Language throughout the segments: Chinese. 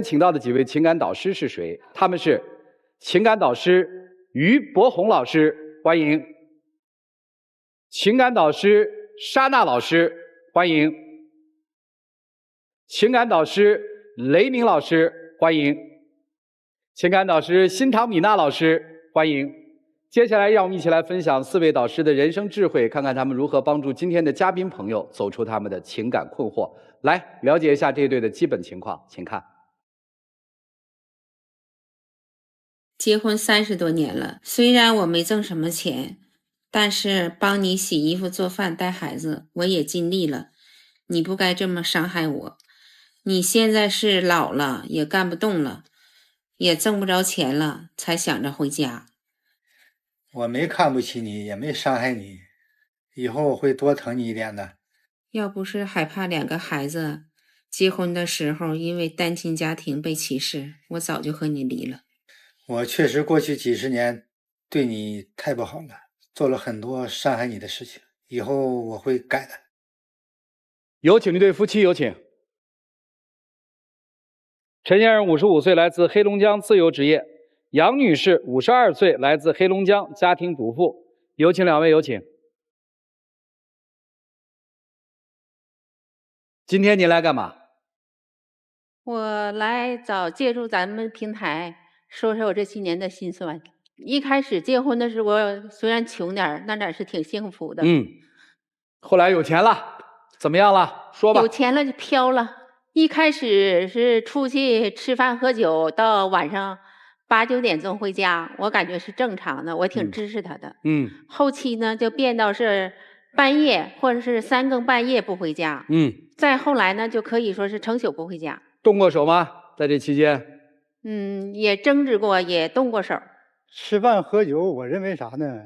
请到的几位情感导师是谁？他们是情感导师于博红老师，欢迎；情感导师莎娜老师，欢迎；情感导师雷明老师，欢迎；情感导师辛唐米娜老师，欢迎。接下来，让我们一起来分享4位导师的人生智慧，看看他们如何帮助今天的嘉宾朋友走出他们的情感困惑。来了解一下这对的基本情况，请看。结婚30多年了，虽然我没挣什么钱，但是帮你洗衣服、做饭、带孩子，我也尽力了。你不该这么伤害我。你现在是老了，也干不动了，也挣不着钱了，才想着回家。我没看不起你，也没伤害你，以后我会多疼你一点的。要不是害怕2个孩子，结婚的时候因为单亲家庭被歧视，我早就和你离了。我确实过去几十年对你太不好了，做了很多伤害你的事情，以后我会改的。有请这对夫妻，有请。陈先生55岁，来自黑龙江，自由职业；杨女士52岁，来自黑龙江，家庭主妇。有请2位，有请。今天您来干嘛？我来借助咱们平台说说我这7年的辛酸。一开始结婚的时候，虽然穷点儿，那是挺幸福的。后来有钱了，怎么样了？说吧。有钱了就飘了。一开始是出去吃饭喝酒，到晚上8、9点钟回家，我感觉是正常的，我挺支持他的。后期呢就变到是半夜或者是3更半夜不回家。再后来呢就可以说是成宿不回家。动过手吗？在这期间？也争执过，也动过手。吃饭喝酒，我认为啥呢？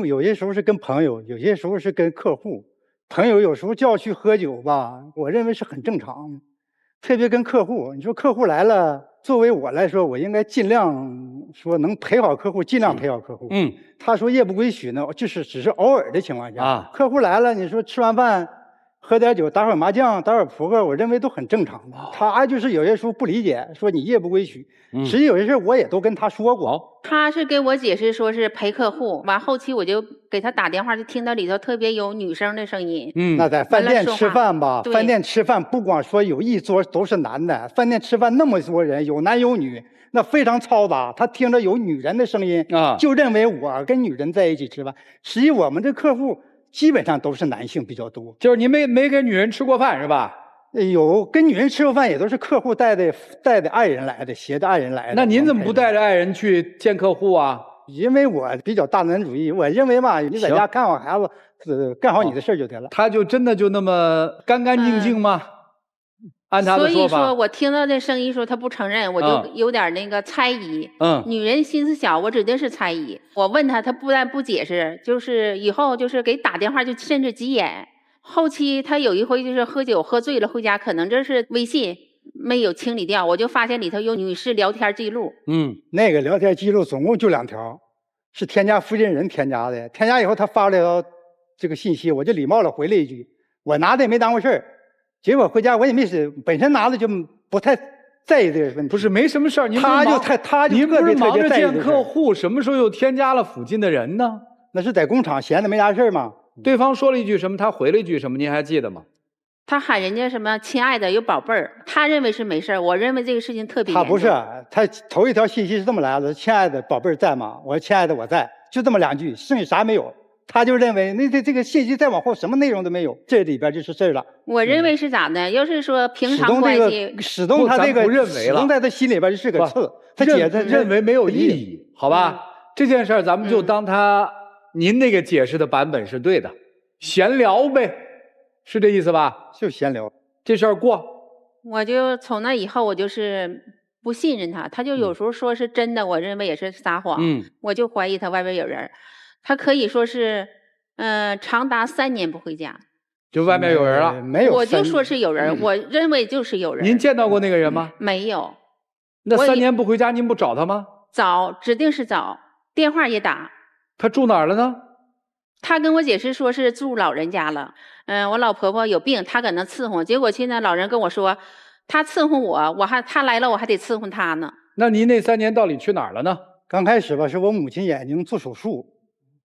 有些时候是跟朋友，有些时候是跟客户。朋友有时候叫去喝酒吧，我认为是很正常的。特别跟客户，你说客户来了，作为我来说，我应该尽量说能陪好客户，尽量陪好客户。他说夜不归宿呢，就是只是偶尔的情况下。客户来了，你说吃完饭喝点酒，打会麻将，打会扑克，我认为都很正常的。他就是有些时候不理解，说你夜不归宿。实际有些事我也都跟他说过。他是给我解释说是陪客户，完后期我就给他打电话，就听到里头特别有女生的声音。那在饭店吃饭吧，饭店吃饭不光说有一桌都是男的，饭店吃饭那么多人，有男有女，那非常嘈杂。他听着有女人的声音就认为我跟女人在一起吃饭。实际我们这客户基本上都是男性比较多。就是您没跟女人吃过饭是吧？有跟女人吃过饭，也都是客户带的爱人来的，携着爱人来的。那您怎么不带着爱人去见客户啊？因为我比较大男子主义，我认为吧，你在家看好孩子，干好你的事就得了。他就真的就那么干干净净吗？按他的说法。所以说我听到这声音说他不承认，我就有点那个猜疑。女人心思小，我指定是猜疑。我问他，他不但不解释，就是以后就是给打电话就甚至急眼。后期他有一回就是喝酒喝醉了回家，可能这是微信没有清理掉，我就发现里头有女士聊天记录。那个聊天记录总共就2条，是添加附近人添加的。添加以后他发了条这个信息，我就礼貌了回了一句，我拿的也没当回事儿。结果回家我也没事，本身拿的就不太在意这个问题。不是没什么事儿，您不是忙着见客户，什么时候又添加了附近的人呢？那是在工厂闲的没啥事儿嘛。对方说了一句什么，他回了一句什么，您还记得吗？他喊人家什么亲爱的有宝贝儿，他认为是没事儿，我认为这个事情特别严重。他不是，他头一条信息是这么来的：亲爱的宝贝儿在吗？我说亲爱的我在，就这么2句，剩下啥没有。他就认为那这个信息再往后什么内容都没有，这里边就是事儿了。我认为是咋的？要是说平常关系，始终他这个始终在他心里边就是个刺，他认为没有意义，好吧？这件事儿咱们就当您那个解释的版本是对的，闲聊呗，是这意思吧？就闲聊，这事儿过。我就从那以后，我就是不信任他，他就有时候说是真的，我认为也是撒谎。我就怀疑他外边有人。他可以说是，长达3年不回家，就外面有人了。没有，我就说是有人，我认为就是有人。您见到过那个人吗？没有。那3年不回家，您不找他吗？找，指定是找，电话也打。他住哪儿了呢？他跟我解释说是住老人家了。我老婆婆有病，他搁那伺候。结果现在老人跟我说，他伺候我，他来了我还得伺候他呢。那您那3年到底去哪儿了呢？刚开始吧，是我母亲眼睛做手术，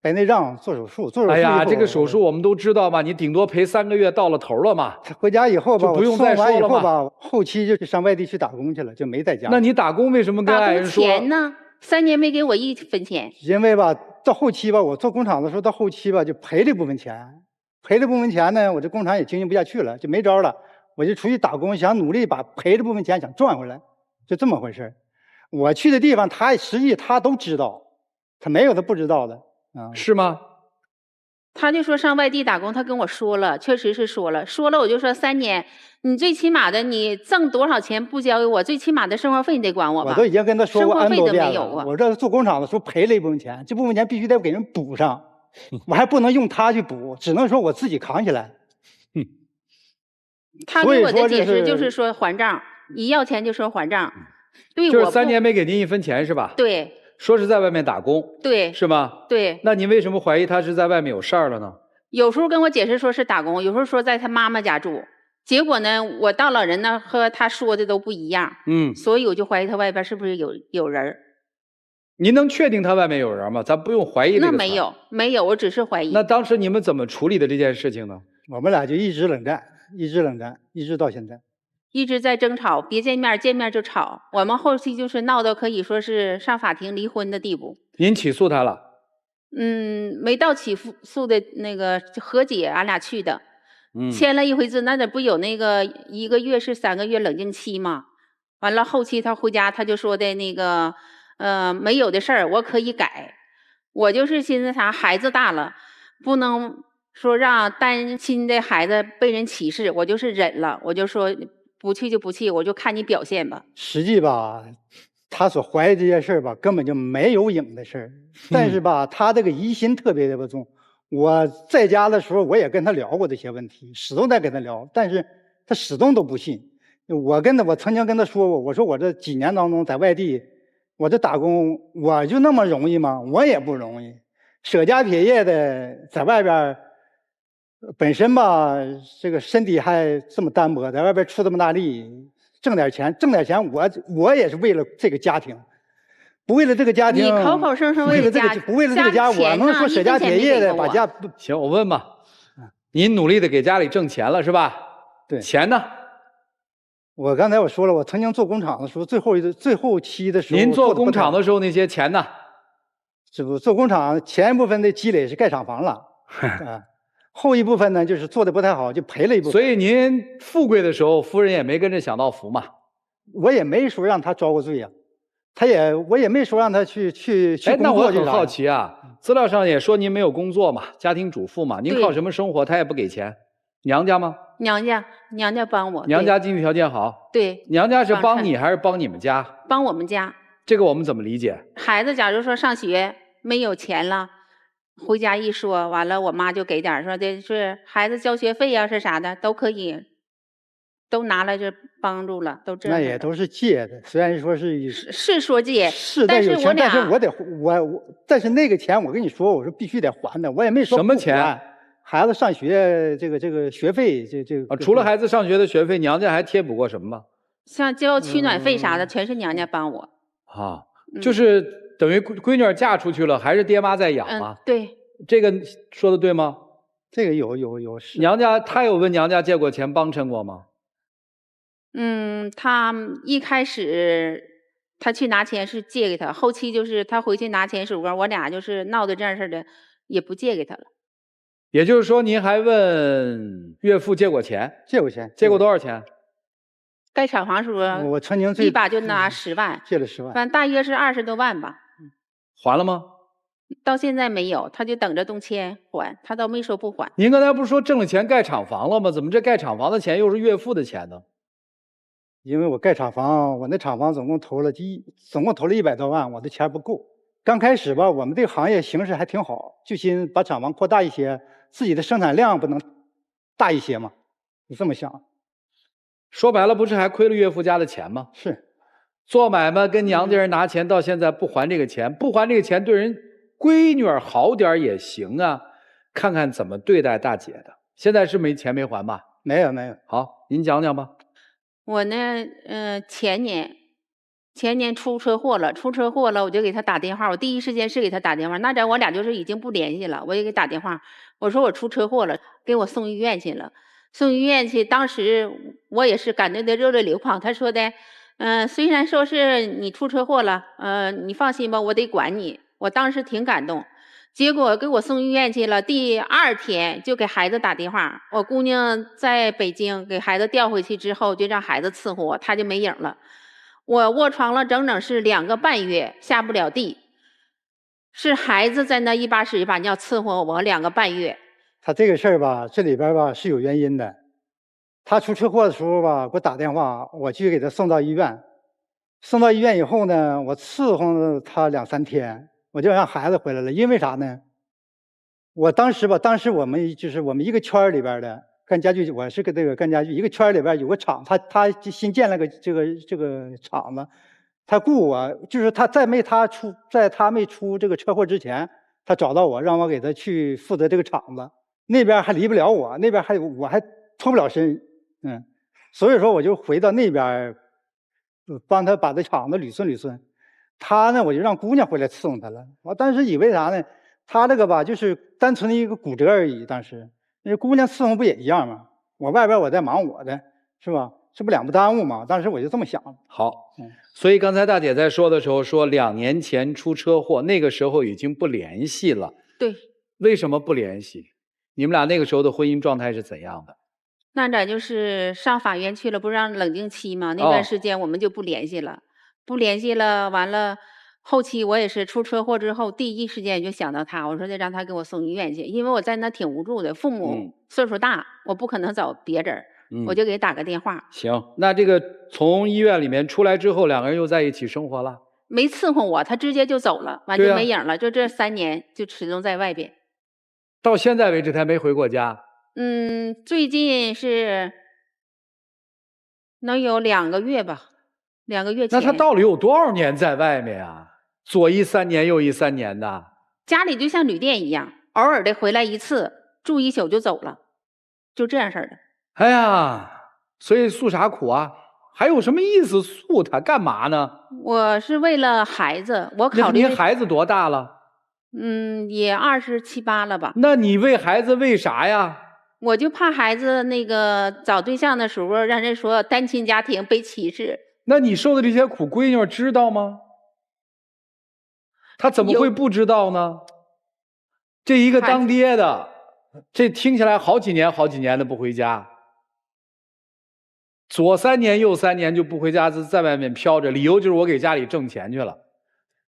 白内障做手术。哎呀，这个手术我们都知道嘛，你顶多陪3个月到了头了嘛。回家以后吧，就不用再说了嘛。后期就上外地去打工去了，就没在家。那你打工为什么跟爱人说？打工钱呢？3年没给我1分钱。因为吧，到后期吧，我做工厂的时候，到后期吧就赔了一部分钱，赔了部分钱呢，我这工厂也经营不下去了，就没招了，我就出去打工，想努力把赔了部分钱想赚回来，就这么回事。我去的地方，实际他都知道，他没有他不知道的啊。是吗？他就说上外地打工，他跟我说了，确实是说了我就说3年，你最起码的你挣多少钱不交给我，最起码的生活费你得管我吧。我都已经跟他说过 N 多遍了，啊、我这做工厂的时候赔了一部分钱，这部分钱必须得给人补上，我还不能用他去补，只能说我自己扛起来。他给我的解释就是说还账，一要钱就说还账。对，就是3年没给您1分钱是吧？对。说是在外面打工，对，是吗？对。那您为什么怀疑他是在外面有事儿了呢？有时候跟我解释说是打工，有时候说在他妈妈家住，结果呢，我到老人那和他说的都不一样。所以我就怀疑他外边是不是有人。您能确定他外面有人吗？咱不用怀疑这个。那没有，我只是怀疑。那当时你们怎么处理的这件事情呢？我们俩就一直冷战，一直到现在。一直在争吵，别见面，见面就吵。我们后期就是闹到可以说是上法庭离婚的地步。您起诉他了？没到起诉的那个和解，俺俩去的。签了一回字，那不有那个1个月是3个月冷静期吗？完了后期他回家，他就说的那个没有的事儿，我可以改。我就是寻思啥，孩子大了，不能说让单亲的孩子被人歧视，我就是忍了，我就说。不去就不去，我就看你表现吧。实际吧，他所怀疑这件事吧，根本就没有影的事儿。但是吧，他这个疑心特别的重。我在家的时候，我也跟他聊过这些问题，始终在跟他聊，但是他始终都不信。我曾经跟他说过，我说我这几年当中在外地，我这打工，我就那么容易吗？我也不容易，舍家撇业的在外边。本身吧，这个身体还这么单薄，在外边出这么大力，挣点钱，我也是为了这个家庭，不为了这个家庭。你口口声声为了家，不为了这个家，我能说舍家撇业的把家。行，我问吧，您努力的给家里挣钱了是吧？对。钱呢？我刚才我说了，我曾经做工厂的时候，最后期的时候。您做工厂的时候那些钱呢？这不做工厂前一部分的积累是盖厂房了啊。后一部分呢，就是做的不太好，就赔了一部分。所以您富贵的时候，夫人也没跟着享到福嘛。我也没说让他遭过罪呀，我也没说让他去工作。那我很好奇啊，资料上也说您没有工作嘛，家庭主妇嘛，您靠什么生活？他也不给钱，娘家吗？娘家帮我。娘家经济条件好。对。娘家是帮你还是帮你们家？帮我们家。这个我们怎么理解？孩子假如说上学没有钱了。回家一说，完了我妈就给点，说的是孩子交学费呀，是啥的都可以，都拿来这帮助了，都这。那也都是借的，虽然说是说借，但是我俩，但是那个钱我跟你说，我说必须得还的，我也没说什么钱，孩子上学这个学费除了孩子上学的学费，娘家还贴补过什么吗？像交取暖费啥的，全是娘家帮我。啊，就是等于闺女嫁出去了，还是爹妈在养吗？对，这个说的对吗？这个有是。娘家他有问娘家借过钱帮衬过吗？他一开始他去拿钱是借给他，后期就是他回去拿钱时候，我俩就是闹得这样似的，也不借给他了。也就是说，您还问岳父借过钱？借过钱。借过多少钱？盖厂房时候，我曾经一把就拿10万，借了10万，反正大约是20多万吧。还了吗？到现在没有，他就等着动迁还，他倒没说不还。您刚才不是说挣了钱盖厂房了吗？怎么这盖厂房的钱又是岳父的钱呢？因为我盖厂房，我那厂房总共投了100多万，我的钱不够。刚开始吧，我们这个行业形势还挺好，就寻把厂房扩大一些，自己的生产量不能大一些吗？你这么想。说白了，不是还亏了岳父家的钱吗？是，做买卖跟娘家人拿钱，到现在不还这个钱，不还这个钱，对人闺女儿好点也行啊。看看怎么对待大姐的。现在是没钱没还吧？没有。好，您讲讲吧。我呢，前年出车祸了，我就给他打电话，我第一时间是给他打电话。那阵我俩就是已经不联系了，我也给打电话，我说我出车祸了，给我送医院去了。送医院去，当时我也是感动得热泪盈眶。他说的，虽然说是你出车祸了，你放心吧，我得管你。我当时挺感动。结果给我送医院去了，第2天就给孩子打电话。我姑娘在北京给孩子调回去之后，就让孩子伺候我，他就没影了。我卧床了整整是2个半月，下不了地。是孩子在那一把屎一把尿伺候我2个半月。他这个事儿吧，这里边吧是有原因的。他出车祸的时候吧，给我打电话，我去给他送到医院。送到医院以后呢，我伺候了他2、3天。我就让孩子回来了，因为啥呢？我当时我们一个圈里边的干家具，我是个这个干家具，一个圈里边有个厂，他新建了个这个厂子，他雇我，就是在他没出这个车祸之前，他找到我，让我给他去负责这个厂子，那边还离不了我，那边我还脱不了身，所以说我就回到那边，帮他把这厂子捋顺。他呢，我就让姑娘回来伺候他了。我当时以为啥呢？他这个吧，就是单纯的一个骨折而已。当时那姑娘伺候不也一样吗？我外边我在忙我的，是吧？这不两不耽误吗？当时我就这么想。好，所以刚才大姐在说的时候说2年前出车祸，那个时候已经不联系了。对。为什么不联系？你们俩那个时候的婚姻状态是怎样的？那咱就是上法院去了，不让冷静期吗？那段时间我们就不联系了。完了，后期我也是出车祸之后，第一时间就想到他，我说得让他给我送医院去，因为我在那挺无助的，父母岁数大，我不可能找别人，我就给打个电话。行，那这个从医院里面出来之后2个人又在一起生活了？没伺候我，他直接就走了，完就没影了，就这3年就始终在外边。到现在为止他没回过家？最近是能有2个月吧。2个月前。那他到底有多少年在外面啊？左一3年右一3年的。家里就像旅店一样，偶尔的回来一次，住1宿就走了，就这样式的。哎呀，所以诉啥苦啊？还有什么意思诉他干嘛呢？我是为了孩子，我考虑。您孩子多大了？也27、8了吧。那你为孩子为啥呀？我就怕孩子那个找对象的时候，让人说单亲家庭被歧视。那你受的这些苦，闺女知道吗？他怎么会不知道呢？这一个当爹的，这听起来好几年的不回家，左3年右3年就不回家，在外面飘着，理由就是我给家里挣钱去了。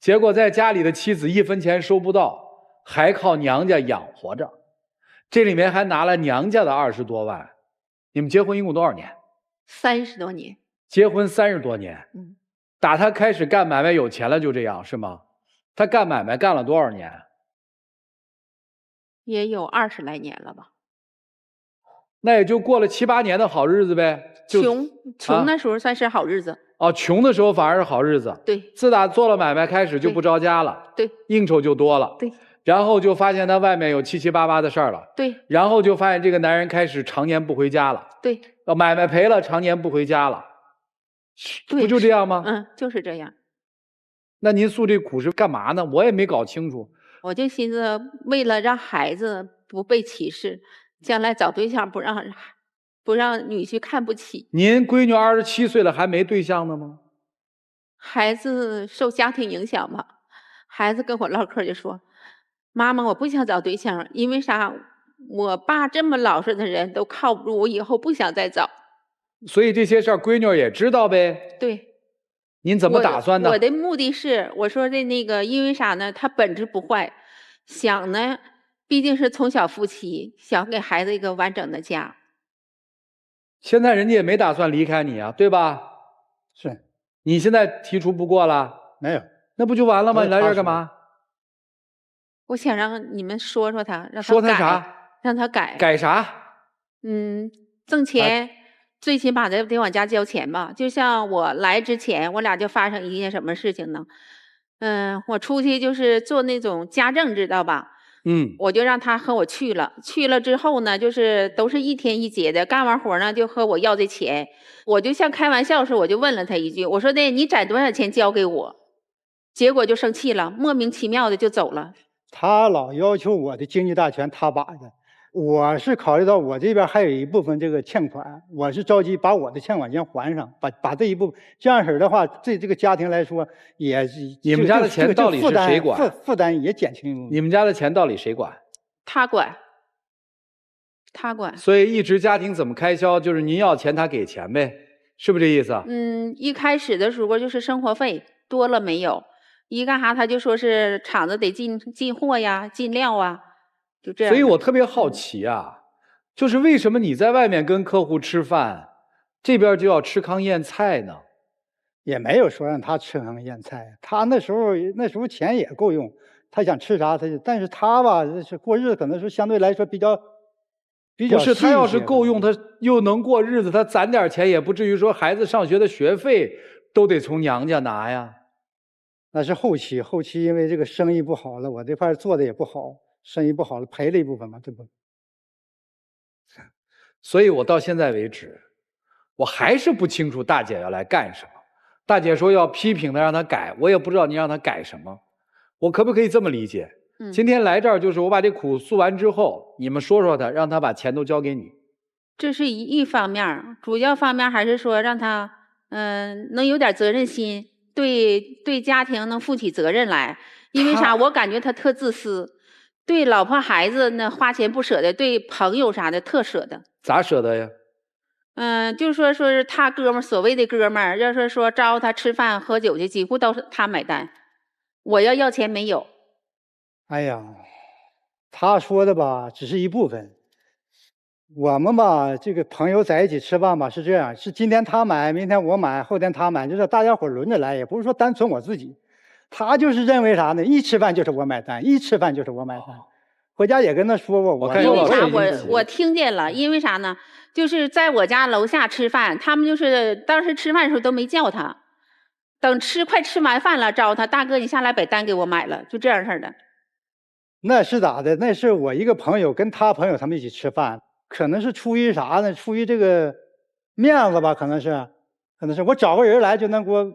结果在家里的妻子1分钱收不到，还靠娘家养活着，这里面还拿了娘家的20多万。你们结婚一共多少年？30多年。结婚30多年。打他开始干买卖有钱了就这样是吗？他干买卖干了多少年？也有20来年了吧。那也就过了7、8年的好日子呗。穷那时候算是好日子。穷的时候反而是好日子。对。自打做了买卖开始就不着家了。对。应酬就多了。对。然后就发现他外面有7、7、8、8的事儿了。对。然后就发现这个男人开始常年不回家了。对。买卖赔了，常年不回家了。不就这样吗？就是这样。那您诉这苦是干嘛呢？我也没搞清楚。我就寻思，为了让孩子不被歧视，将来找对象不让女婿看不起。您闺女27岁了，还没对象呢吗？孩子受家庭影响吧。孩子跟我唠嗑就说：“妈妈，我不想找对象，因为啥？我爸这么老实的人都靠不住，我以后不想再找。”所以这些事儿闺女也知道呗。对。您怎么打算的？我的目的是，我说的那个，因为啥呢？他本质不坏，想呢，毕竟是从小夫妻，想给孩子一个完整的家。现在人家也没打算离开你啊，对吧？是。你现在提出不过了？没有。那不就完了吗？你来这儿干嘛？我想让你们说说他，让他改。说他啥？让他改。改啥？挣钱。最起码得往家交钱吧。就像我来之前，我俩就发生一件什么事情呢？我出去就是做那种家政，知道吧？我就让他和我去了。去了之后呢，就是都是一天一结的，干完活呢就和我要这钱。我就像开玩笑似的，我就问了他一句，我说你攒多少钱交给我？结果就生气了，莫名其妙的就走了。他老要求我的经济大权他把的，我是考虑到我这边还有一部分这个欠款，我是着急把我的欠款先还上，把这一部分这样式的话，对这个家庭来说也你们家的钱到底是谁管？负担也减轻。你们家的钱到底谁管？他管。他管。所以一直家庭怎么开销，就是您要钱他给钱呗，是不是这意思？一开始的时候就是生活费多了没有。一干啥他就说是厂子得进货呀，进料啊，就这样。所以我特别好奇啊，就是为什么你在外面跟客户吃饭，这边就要吃糠咽菜呢？也没有说让他吃糠咽菜，他那时候钱也够用，他想吃啥他就，但是他吧，是过日子可能是相对来说比较不是，他要是够用，他又能过日子，他攒点钱也不至于说孩子上学的学费都得从娘家拿呀。那是后期因为这个生意不好了，我这块做的也不好，生意不好了赔了一部分嘛，对不？所以我到现在为止，我还是不清楚大姐要来干什么。大姐说要批评他，让他改，我也不知道你让他改什么。我可不可以这么理解？今天来这儿就是我把这苦诉完之后，你们说说他，让他把钱都交给你。这是一方面，主要方面还是说让他能有点责任心。对家庭能负起责任来，因为啥？我感觉他特自私，对老婆孩子那花钱不舍得，对朋友啥的特舍得。咋舍得呀？就说是他哥们儿，所谓的哥们儿，要是说招他吃饭喝酒去，几乎都是他买单。我要钱没有。哎呀，他说的吧，只是一部分。我们吧，这个朋友在一起吃饭吧，是这样，是今天他买，明天我买，后天他买，就是大家伙轮着来，也不是说单纯我自己。他就是认为啥呢？一吃饭就是我买单，一吃饭就是我买单。回家也跟他说过，因为啥？我听见了，因为啥呢？就是在我家楼下吃饭，他们就是当时吃饭的时候都没叫他，等快吃完饭了，招他大哥，你下来把单给我买了，就这样式的。那是咋的？那是我一个朋友跟他朋友他们一起吃饭。可能是出于啥呢？出于这个面子吧，可能是我找个人来就能给我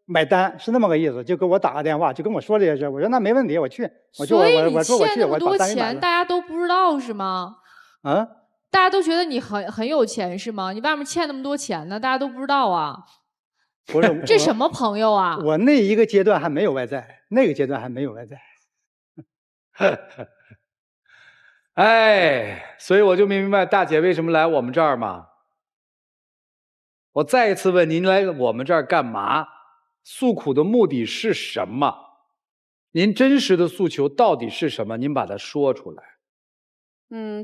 买单，是那么个意思。就给我打个电话，就跟我说这些事。我说那没问题，我去。所以你欠那么多钱，大家都不知道是吗？啊？大家都觉得你很有钱是吗？你外面欠那么多钱呢，大家都不知道啊。不是，这什么朋友啊？我那一个阶段还没有外债，那个阶段还没有外债。哎，所以我就没明白大姐为什么来我们这儿嘛。我再一次问您来我们这儿干嘛？诉苦的目的是什么？您真实的诉求到底是什么？您把它说出来。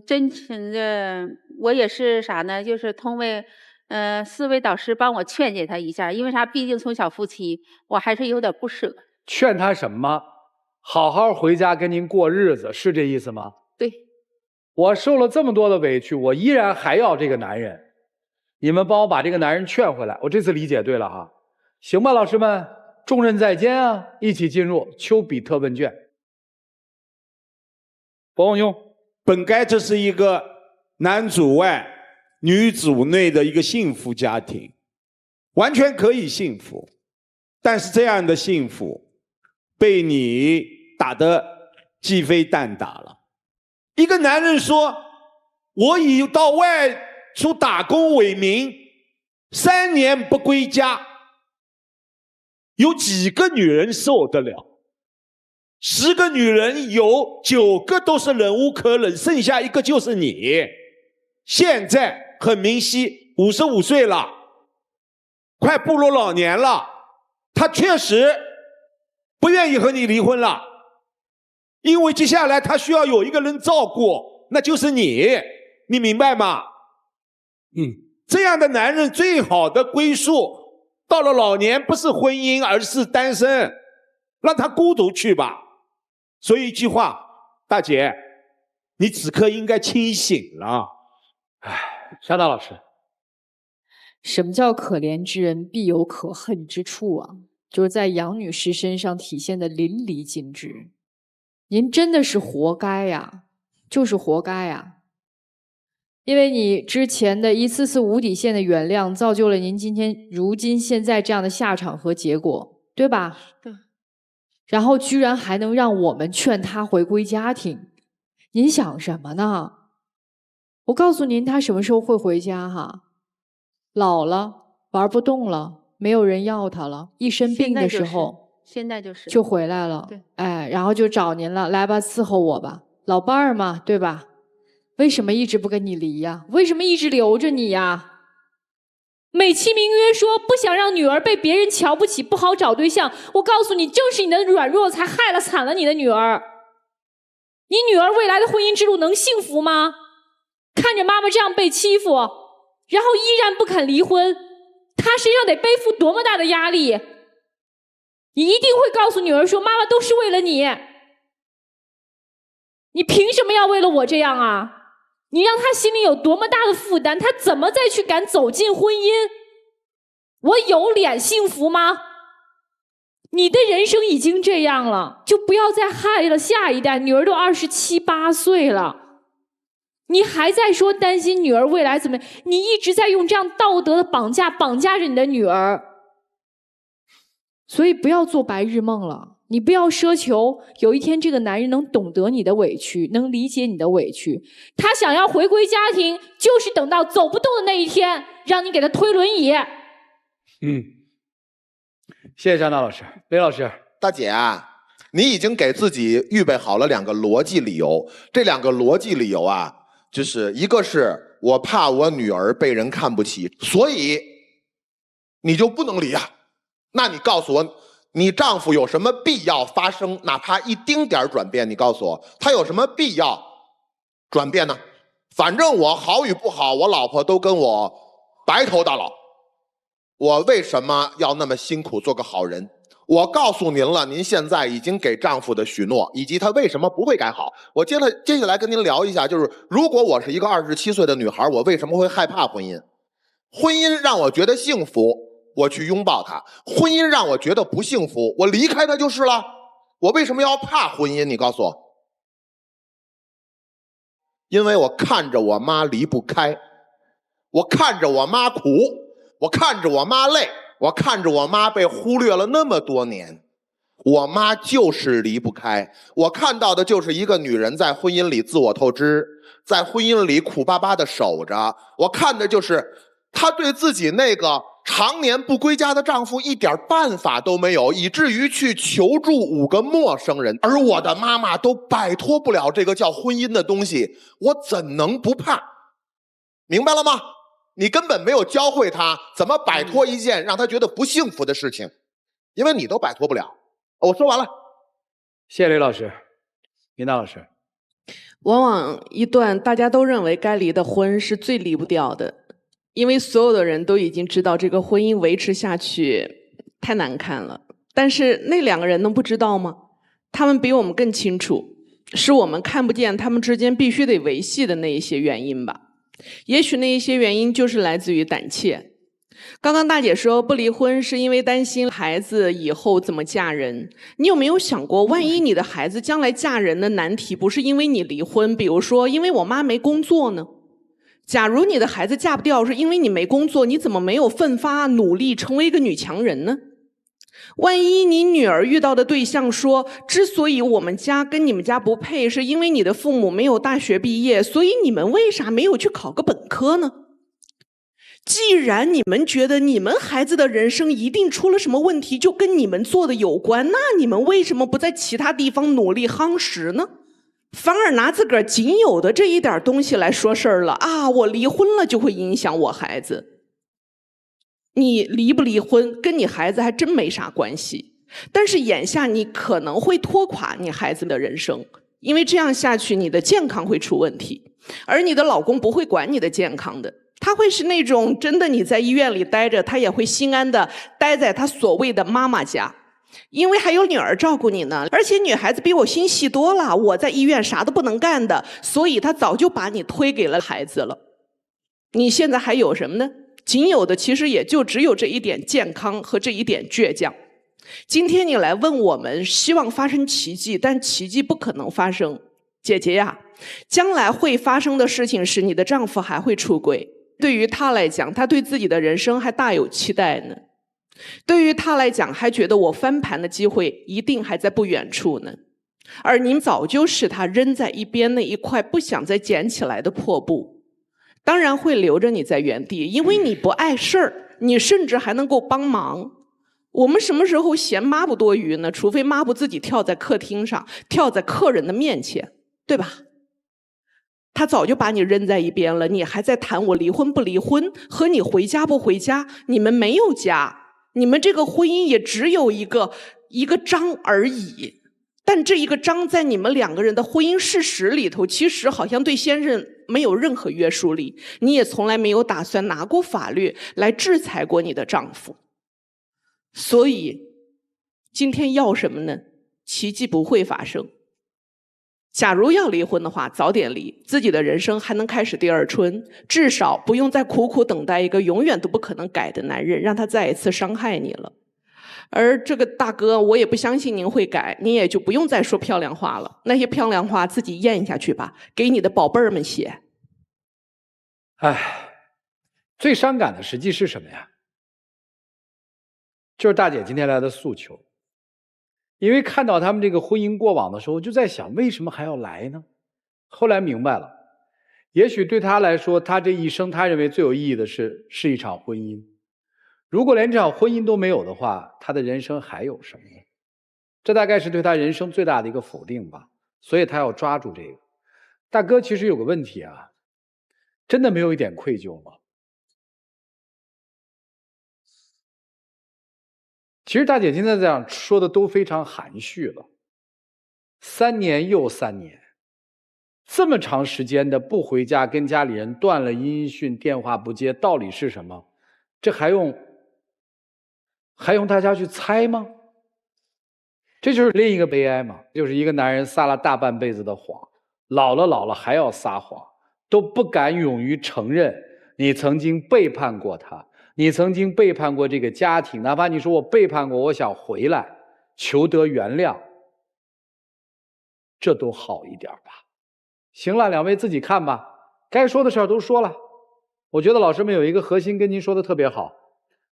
真情的，我也是啥呢？就是通过4位导师帮我劝解他一下，因为啥？毕竟从小夫妻，我还是有点不舍。劝他什么？好好回家跟您过日子，是这意思吗？对。我受了这么多的委屈，我依然还要这个男人。你们帮我把这个男人劝回来，我这次理解对了哈。行吧，老师们，重任在肩啊，一起进入丘比特问卷。王永庸，本该这是一个男主外女主内的一个幸福家庭，完全可以幸福，但是这样的幸福被你打得鸡飞蛋打了。一个男人说，我以到外出打工为名，3年不归家，有几个女人受得了？10个女人有9个都是忍无可忍，剩下1个就是你。现在很明晰，55岁了，快步入老年了，他确实不愿意和你离婚了，因为接下来他需要有一个人照顾，那就是你，你明白吗？这样的男人最好的归宿，到了老年不是婚姻，而是单身，让他孤独去吧。所以一句话，大姐，你此刻应该清醒了。沙大老师，什么叫可怜之人必有可恨之处啊？就是在杨女士身上体现的淋漓尽致。您真的是活该呀，就是活该呀。因为你之前的一次次无底线的原谅，造就了您如今现在这样的下场和结果，对吧？对。然后居然还能让我们劝他回归家庭，您想什么呢？我告诉您，他什么时候会回家哈？老了，玩不动了，没有人要他了，一生病的时候，现在就是就回来了。对，哎，然后就找您了，来吧，伺候我吧，老伴儿嘛，对吧？为什么一直不跟你离呀？为什么一直留着你呀？美其名曰说不想让女儿被别人瞧不起，不好找对象。我告诉你，正是你的软弱才害了惨了你的女儿。你女儿未来的婚姻之路能幸福吗？看着妈妈这样被欺负，然后依然不肯离婚，她身上得背负多么大的压力？你一定会告诉女儿说，妈妈都是为了你，你凭什么要为了我这样啊？你让她心里有多么大的负担，她怎么再去敢走进婚姻？我有脸幸福吗？你的人生已经这样了，就不要再害了下一代。女儿都27、28岁了，你还在说担心女儿未来怎么样？你一直在用这样道德的绑架着你的女儿。所以不要做白日梦了，你不要奢求有一天这个男人能懂得你的委屈，能理解你的委屈。他想要回归家庭，就是等到走不动的那一天，让你给他推轮椅。谢谢张大老师。雷老师，大姐啊，你已经给自己预备好了2个逻辑理由，这2个逻辑理由啊，就是一个是我怕我女儿被人看不起，所以你就不能离啊。那你告诉我，你丈夫有什么必要发生哪怕一丁点转变？你告诉我，他有什么必要转变呢？反正我好与不好，我老婆都跟我白头到老，我为什么要那么辛苦做个好人？我告诉您了，您现在已经给丈夫的许诺，以及他为什么不会改好。我接下来跟您聊一下，就是如果我是一个27岁的女孩，我为什么会害怕婚姻？婚姻让我觉得幸福，我去拥抱它；婚姻让我觉得不幸福，我离开它就是了。我为什么要怕婚姻？你告诉我。因为我看着我妈离不开，我看着我妈苦，我看着我妈累，我看着我妈被忽略了那么多年，我妈就是离不开。我看到的就是一个女人在婚姻里自我透支，在婚姻里苦巴巴的守着。我看的就是她对自己那个常年不归家的丈夫一点办法都没有，以至于去求助5个陌生人。而我的妈妈都摆脱不了这个叫婚姻的东西，我怎能不怕？明白了吗？你根本没有教会她怎么摆脱一件让她觉得不幸福的事情，因为你都摆脱不了。我说完了。谢谢雷老师。尹娜老师，往往一段大家都认为该离的婚是最离不掉的，因为所有的人都已经知道这个婚姻维持下去太难看了。但是那2个人能不知道吗？他们比我们更清楚，是我们看不见他们之间必须得维系的那一些原因吧。也许那一些原因就是来自于胆怯。刚刚大姐说不离婚是因为担心孩子以后怎么嫁人。你有没有想过，万一你的孩子将来嫁人的难题不是因为你离婚，比如说因为我妈没工作呢？假如你的孩子嫁不掉是因为你没工作，你怎么没有奋发努力成为一个女强人呢？万一你女儿遇到的对象说，之所以我们家跟你们家不配，是因为你的父母没有大学毕业，所以你们为啥没有去考个本科呢？既然你们觉得你们孩子的人生一定出了什么问题，就跟你们做的有关，那你们为什么不在其他地方努力夯实呢？反而拿自个儿仅有的这一点东西来说事儿了啊！我离婚了就会影响我孩子。你离不离婚跟你孩子还真没啥关系，但是眼下你可能会拖垮你孩子的人生，因为这样下去你的健康会出问题，而你的老公不会管你的健康的，他会是那种真的你在医院里待着，他也会心安的待在他所谓的妈妈家，因为还有女儿照顾你呢。而且女孩子比我心细多了，我在医院啥都不能干的，所以他早就把你推给了孩子了。你现在还有什么呢？仅有的其实也就只有这一点健康和这一点倔强。今天你来问我们，希望发生奇迹，但奇迹不可能发生。姐姐呀，将来会发生的事情是你的丈夫还会出轨。对于他来讲，他对自己的人生还大有期待呢。对于他来讲，还觉得我翻盘的机会一定还在不远处呢。而您早就是他扔在一边那一块不想再捡起来的破布，当然会留着你在原地，因为你不碍事儿，你甚至还能够帮忙。我们什么时候嫌抹布多余呢？除非抹布自己跳在客厅上，跳在客人的面前，对吧？他早就把你扔在一边了，你还在谈我离婚不离婚，和你回家不回家，你们没有家，你们这个婚姻也只有一个章而已。但这一个章在你们两个人的婚姻事实里头，其实好像对先生没有任何约束力，你也从来没有打算拿过法律来制裁过你的丈夫。所以今天要什么呢？奇迹不会发生。假如要离婚的话，早点离，自己的人生还能开始第二春，至少不用再苦苦等待一个永远都不可能改的男人，让他再一次伤害你了。而这个大哥，我也不相信您会改，您也就不用再说漂亮话了。那些漂亮话自己咽下去吧，给你的宝贝儿们写。唉，最伤感的实际是什么呀？就是大姐今天来的诉求。因为看到他们这个婚姻过往的时候，就在想为什么还要来呢？后来明白了，也许对他来说，他这一生他认为最有意义的是一场婚姻。如果连这场婚姻都没有的话，他的人生还有什么呢？这大概是对他人生最大的一个否定吧。所以他要抓住这个。大哥其实有个问题啊，真的没有一点愧疚吗？其实大姐今天这样说的都非常含蓄了。3年又3年，这么长时间的不回家，跟家里人断了音讯，电话不接，道理是什么？这还用大家去猜吗？这就是另一个悲哀嘛，就是一个男人撒了大半辈子的谎，老了还要撒谎，都不敢勇于承认你曾经背叛过他，你曾经背叛过这个家庭，哪怕你说我背叛过，我想回来求得原谅，这都好一点吧。行了，两位自己看吧，该说的事儿都说了。我觉得老师们有一个核心跟您说的特别好，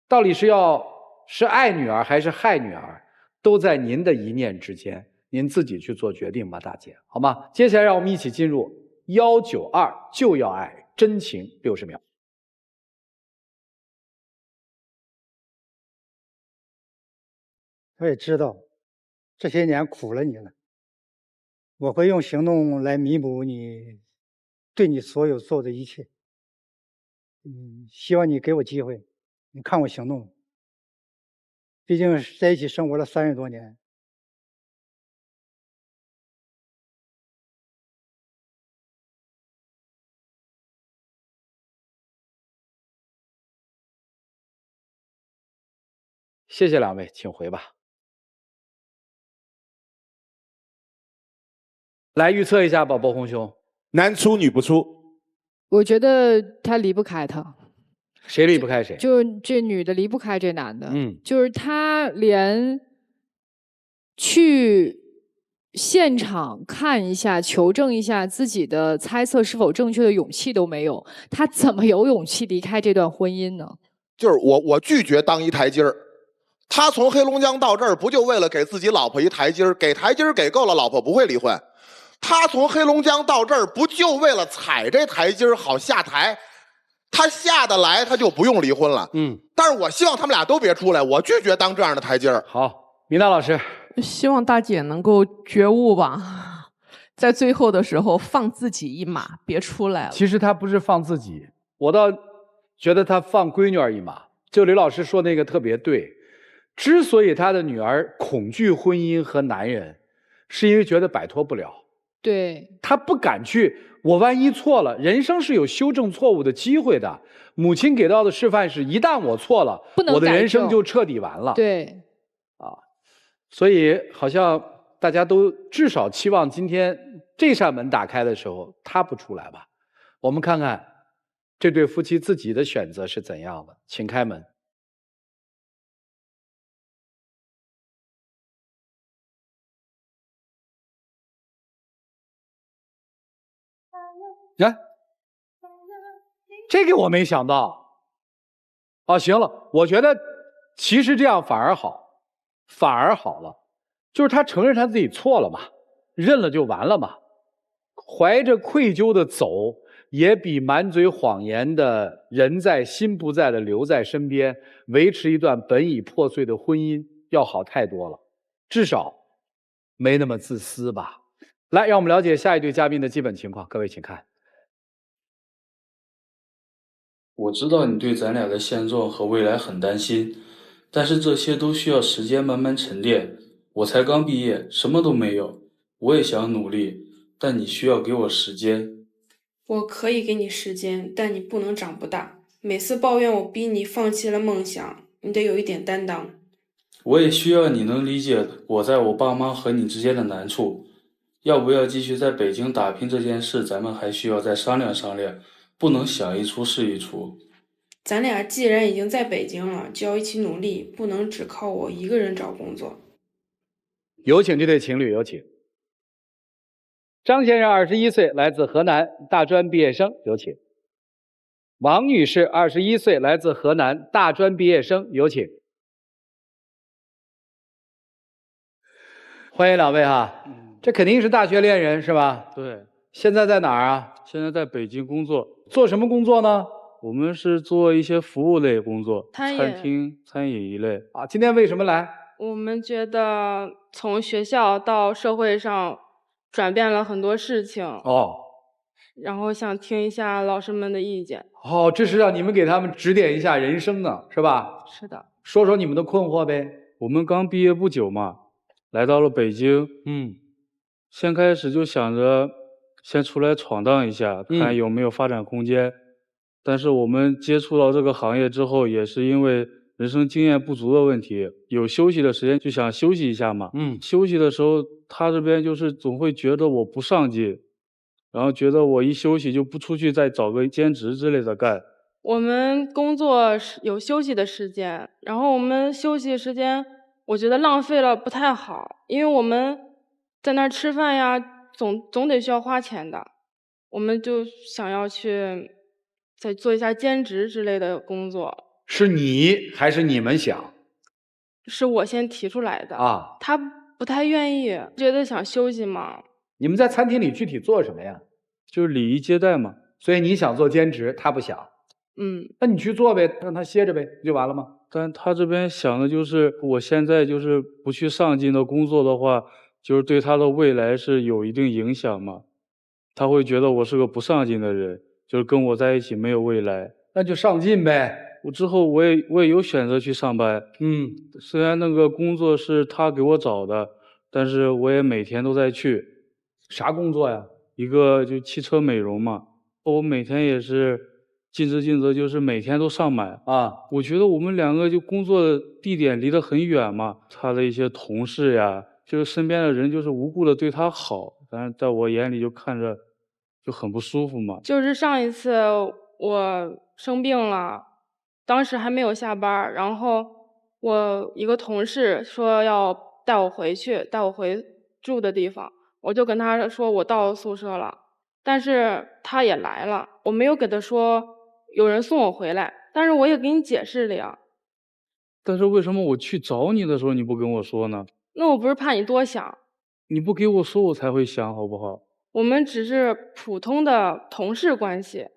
到底是爱女儿还是害女儿，都在您的一念之间，您自己去做决定吧，大姐，好吗？接下来让我们一起进入192就要爱真情60秒。我也知道这些年苦了你了，我会用行动来弥补你对你所有做的一切。希望你给我机会，你看我行动。毕竟在一起生活了30多年。谢谢两位，请回吧。来预测一下吧，包红兄，男出女不出？我觉得他离不开他。谁离不开谁？就这女的离不开这男的。就是他连去现场看一下、求证一下自己的猜测是否正确的勇气都没有，他怎么有勇气离开这段婚姻呢？就是我拒绝当一台阶儿。他从黑龙江到这儿，不就为了给自己老婆一台阶儿？给台阶儿给够了，老婆不会离婚。他从黑龙江到这儿，不就为了踩这台阶儿好下台？他下得来，他就不用离婚了。但是我希望他们俩都别出来，我拒绝当这样的台阶儿。好，米娜老师，希望大姐能够觉悟吧，在最后的时候放自己一马，别出来了。其实他不是放自己，我倒觉得他放闺女儿一马。就刘老师说那个特别对。之所以他的女儿恐惧婚姻和男人，是因为觉得摆脱不了。对，他不敢去，我万一错了，人生是有修正错误的机会的。母亲给到的示范是，一旦我错了，我的人生就彻底完了。对，所以好像大家都至少期望今天这扇门打开的时候，他不出来吧？我们看看这对夫妻自己的选择是怎样的，请开门。啊，这个我没想到。啊，行了，我觉得其实这样反而好，反而好了，就是他承认他自己错了嘛，认了就完了嘛，怀着愧疚的走，也比满嘴谎言的人在心不在的留在身边，维持一段本已破碎的婚姻要好太多了，至少没那么自私吧。来，让我们了解下一对嘉宾的基本情况，各位请看。我知道你对咱俩的现状和未来很担心，但是这些都需要时间慢慢沉淀。我才刚毕业，什么都没有，我也想努力，但你需要给我时间。我可以给你时间，但你不能长不大。每次抱怨我逼你放弃了梦想，你得有一点担当。我也需要你能理解我在我爸妈和你之间的难处。要不要继续在北京打拼这件事，咱们还需要再商量商量，不能想一出是一出。咱俩既然已经在北京了，就要一起努力，不能只靠我一个人找工作。有请这对情侣，有请。张先生21岁，来自河南，大专毕业生，有请。王女士21岁，来自河南，大专毕业生，有请。欢迎两位哈，这肯定是大学恋人是吧？对。现在在哪儿啊？现在在北京工作。做什么工作呢？我们是做一些服务类工作，餐饮一类。啊，今天为什么来？我们觉得从学校到社会上转变了很多事情。哦。然后想听一下老师们的意见。哦，这是让你们给他们指点一下人生呢，是吧？是的。说说你们的困惑呗。我们刚毕业不久嘛，来到了北京。先开始就想着先出来闯荡一下，看有没有发展空间。但是我们接触到这个行业之后，也是因为人生经验不足的问题，有休息的时间就想休息一下嘛。休息的时候，他这边就是总会觉得我不上进，然后觉得我一休息就不出去再找个兼职之类的干。我们工作有休息的时间，然后我们休息时间我觉得浪费了不太好，因为我们在那儿吃饭呀，总得需要花钱的，我们就想要去再做一下兼职之类的工作。是你还是你们想？是我先提出来的啊，他不太愿意，觉得想休息嘛。你们在餐厅里具体做什么呀？就是礼仪接待嘛。所以你想做兼职，他不想。那你去做呗，让他歇着呗，不就完了吗？但他这边想的就是，我现在就是不去上进的工作的话，就是对他的未来是有一定影响嘛。他会觉得我是个不上进的人，就是跟我在一起没有未来。那就上进呗。我之后我也有选择去上班。虽然那个工作是他给我找的，但是我也每天都在去。啥工作呀？一个就汽车美容嘛。我每天也是尽职尽责，就是每天都上班啊。我觉得我们两个就工作的地点离得很远嘛，他的一些同事呀，就是身边的人就是无故的对他好，但是在我眼里就看着就很不舒服嘛。就是上一次我生病了，当时还没有下班，然后我一个同事说要带我回住的地方，我就跟他说我到宿舍了，但是他也来了，我没有给他说有人送我回来，但是我也给你解释了呀。但是为什么我去找你的时候你不跟我说呢？那我不是怕你多想。你不给我说我才会想，好不好？我们只是普通的同事关系，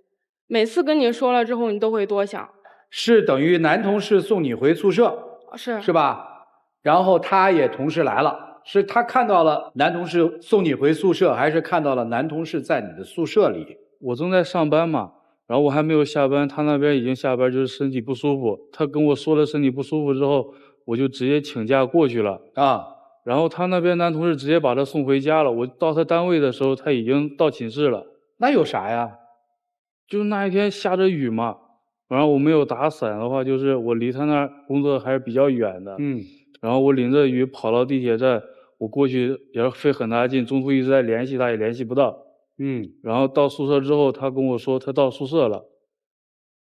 每次跟你说了之后你都会多想。是等于男同事送你回宿舍，是吧？然后他也同时来了，是他看到了男同事送你回宿舍，还是看到了男同事在你的宿舍里？我正在上班嘛，然后我还没有下班，他那边已经下班，就是身体不舒服。他跟我说了身体不舒服之后，我就直接请假过去了啊。然后他那边男同事直接把他送回家了。我到他单位的时候，他已经到寝室了。那有啥呀？就是那一天下着雨嘛，然后我没有打伞的话，就是我离他那儿工作还是比较远的。然后我淋着雨跑到地铁站，我过去也是费很大劲，中途一直在联系他，也联系不到。然后到宿舍之后，他跟我说他到宿舍了，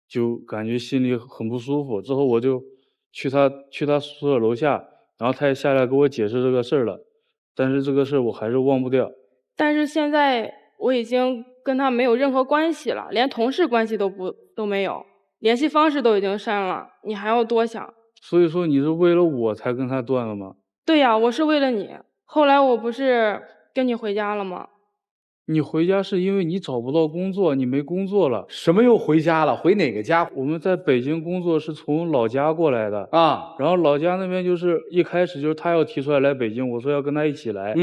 就感觉心里很不舒服。之后我就去他宿舍楼下，然后他也下来给我解释这个事儿了，但是这个事儿我还是忘不掉。但是现在我已经跟他没有任何关系了，连同事关系都没有，联系方式都已经删了，你还要多想？所以说你是为了我才跟他断了吗？对呀，我是为了你。后来我不是跟你回家了吗？你回家是因为你找不到工作，你没工作了。什么又回家了？回哪个家？我们在北京工作是从老家过来的啊。然后老家那边就是一开始就是他要提出来北京，我说要跟他一起来。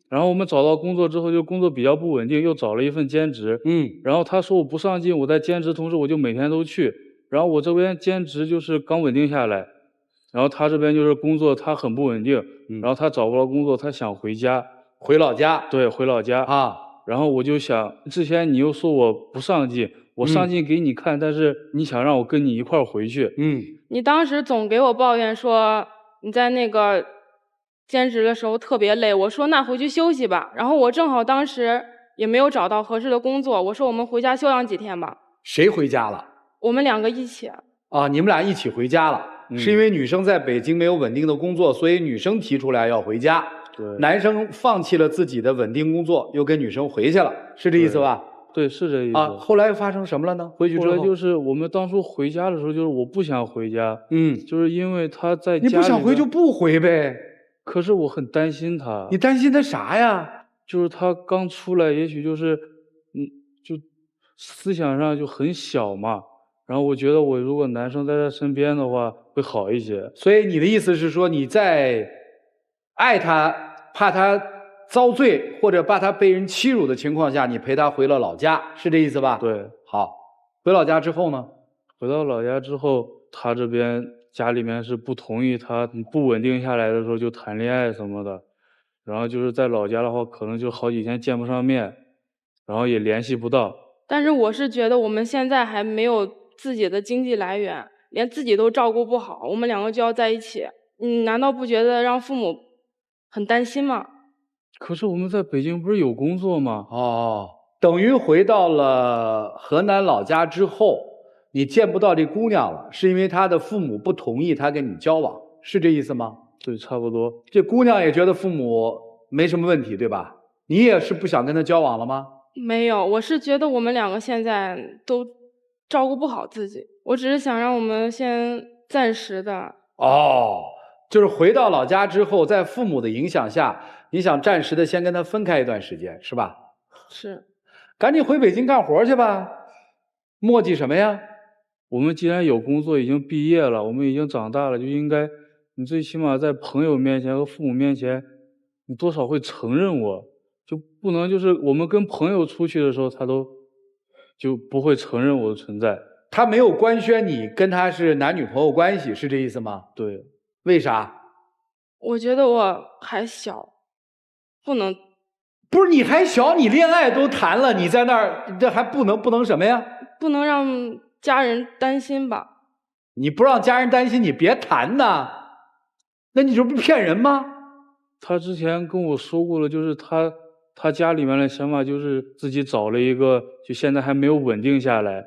然后我们找到工作之后，就工作比较不稳定，又找了一份兼职。然后他说我不上进，我在兼职同时我就每天都去。然后我这边兼职就是刚稳定下来，然后他这边就是工作他很不稳定，然后他找不到工作，他想回家，回老家。对，回老家啊。然后我就想，之前你又说我不上进，我上进给你看，但是你想让我跟你一块儿回去。你当时总给我抱怨说你在那个兼职的时候特别累，我说那回去休息吧。然后我正好当时也没有找到合适的工作，我说我们回家休养几天吧。谁回家了？我们2个一起。啊，你们俩一起回家了，是因为女生在北京没有稳定的工作，所以女生提出来要回家。对，男生放弃了自己的稳定工作，又跟女生回去了，是这意思吧？对，是这意思。啊，后来发生什么了呢？回去之后，后来就是我们当初回家的时候，就是我不想回家，就是因为他在家里。你不想回就不回呗。可是我很担心他。你担心他啥呀？就是他刚出来，也许就是就思想上就很小嘛。然后我觉得我如果男生在他身边的话会好一些。所以你的意思是说你在爱他，怕他遭罪或者怕他被人欺辱的情况下，你陪他回了老家，是这意思吧？对。好，回老家之后呢？回到老家之后，他这边家里面是不同意他不稳定下来的时候就谈恋爱什么的，然后就是在老家的话，可能就好几天见不上面，然后也联系不到。但是我是觉得我们现在还没有自己的经济来源，连自己都照顾不好，我们2个就要在一起，你难道不觉得让父母很担心吗？可是我们在北京不是有工作吗？哦，等于回到了河南老家之后，你见不到这姑娘了，是因为她的父母不同意她跟你交往，是这意思吗？对，差不多。这姑娘也觉得父母没什么问题，对吧？你也是不想跟她交往了吗？没有，我是觉得我们2个现在都照顾不好自己，我只是想让我们先暂时的。哦，就是回到老家之后，在父母的影响下，你想暂时的先跟他分开一段时间，是吧？是。赶紧回北京干活去吧，磨叽什么呀？我们既然有工作，已经毕业了，我们已经长大了，就应该，你最起码在朋友面前和父母面前，你多少会承认我，就不能就是我们跟朋友出去的时候，他都就不会承认我的存在。他没有官宣你跟他是男女朋友关系，是这意思吗？对。为啥？我觉得我还小，不能。不是你还小，你恋爱都谈了，你在那儿这还不能什么呀？不能让家人担心吧？你不让家人担心，你别谈呐。那你这不骗人吗？他之前跟我说过了，就是他家里面的想法就是自己找了一个，就现在还没有稳定下来，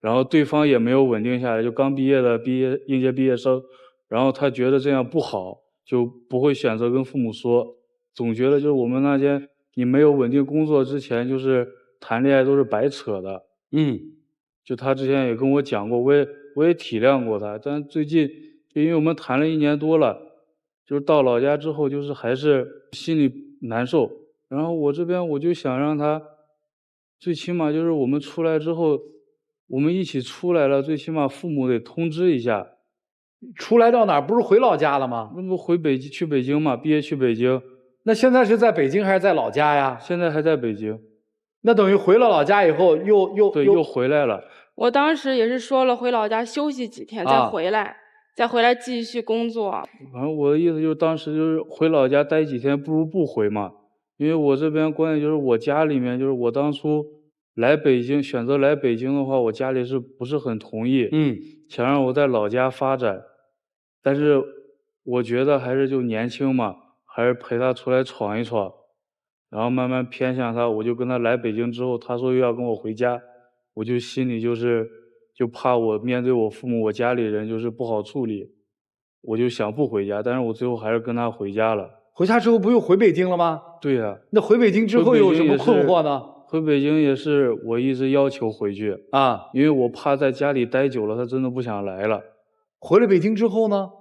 然后对方也没有稳定下来，就刚毕业的应届毕业生，然后他觉得这样不好，就不会选择跟父母说，总觉得就是我们那些你没有稳定工作之前，就是谈恋爱都是白扯的。就他之前也跟我讲过，我也体谅过他，但最近就因为我们谈了1年多了，就是到老家之后，就是还是心里难受。然后我这边我就想让他，最起码就是我们出来之后，我们一起出来了，最起码父母得通知一下。出来到哪儿？不是回老家了吗？那不去北京嘛，毕业去北京。那现在是在北京还是在老家呀？现在还在北京。那等于回了老家以后又回来了。我当时也是说了回老家休息几天再回来，再回来继续工作。反正我的意思就是当时就是回老家待几天不如不回嘛，因为我这边关键就是我家里面就是我当初选择来北京的话，我家里是不是很同意？想让我在老家发展，但是我觉得还是就年轻嘛，还是陪他出来闯一闯，然后慢慢偏向他。我就跟他来北京之后，他说又要跟我回家，我就心里就怕我面对我父母我家里人就是不好处理，我就想不回家，但是我最后还是跟他回家了。回家之后不又回北京了吗？对呀。那回北京之后有什么困惑呢？回北京也是我一直要求回去啊，因为我怕在家里待久了，他真的不想来了。回了北京之后呢？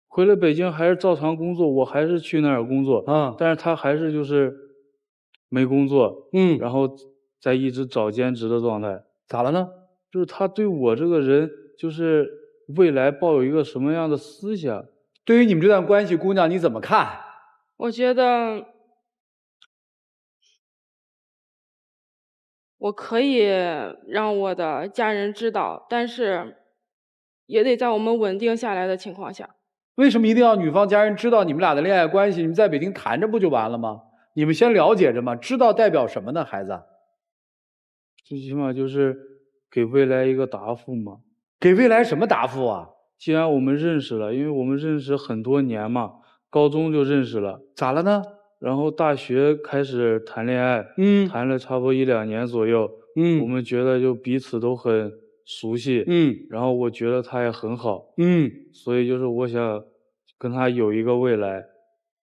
回了北京还是照常工作，我还是去那儿工作啊，但是他还是就是没工作，然后在一直找兼职的状态。咋了呢？就是他对我这个人，就是未来抱有一个什么样的思想？对于你们这段关系，姑娘你怎么看？我觉得我可以让我的家人知道，但是也得在我们稳定下来的情况下。为什么一定要女方家人知道你们俩的恋爱关系？你们在北京谈着不就完了吗？你们先了解着嘛，知道代表什么呢？孩子，最起码就是给未来一个答复嘛。给未来什么答复啊？既然我们认识了，因为我们认识很多年嘛，高中就认识了。咋了呢？然后大学开始谈恋爱，谈了差不多1、2年左右，我们觉得就彼此都很熟悉，然后我觉得他也很好，所以就是我想跟他有一个未来，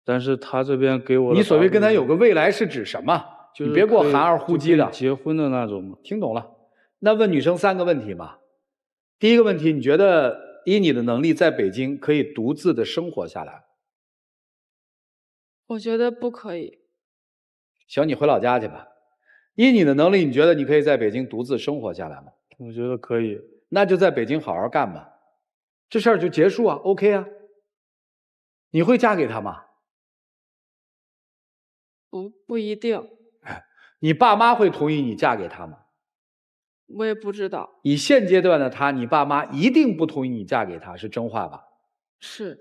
但是他这边给我的，你所谓跟他有个未来是指什么？就是你别给我含二呼机的，结婚的那种嘛。听懂了？那问女生3个问题嘛。第一个问题，你觉得以你的能力在北京可以独自的生活下来？我觉得不可以。行，你回老家去吧。以你的能力，你觉得你可以在北京独自生活下来吗？我觉得可以。那就在北京好好干吧，这事儿就结束啊 ，OK 啊。你会嫁给他吗？不一定。你爸妈会同意你嫁给他吗？我也不知道。以现阶段的他，你爸妈一定不同意你嫁给他，是真话吧？是